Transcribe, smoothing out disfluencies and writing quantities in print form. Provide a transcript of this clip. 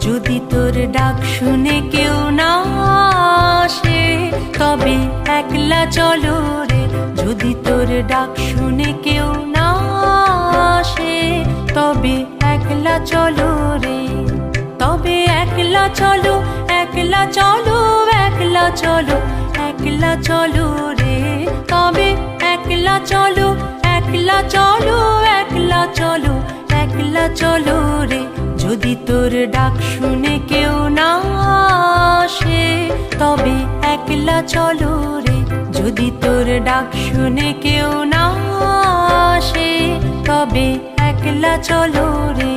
যদি তোর ডাক শুনে কেউ না আসে তবে একলা চলো রে। যদি তোর ডাক শুনে কেউ না আসে তবে একলা চলো রে। তবে একলা চলো, একলা চলো, একলা চলো, একলা চলো রে। তবে একলা চলো, একলা চলো, একলা চলো, একলা চলো রে। যদি তোর ডাক শুনে কেউ না আসে তবে একলা চলো রে। যদি তোর ডাক শুনে কেউ না আসে তবে একলা চলো রে।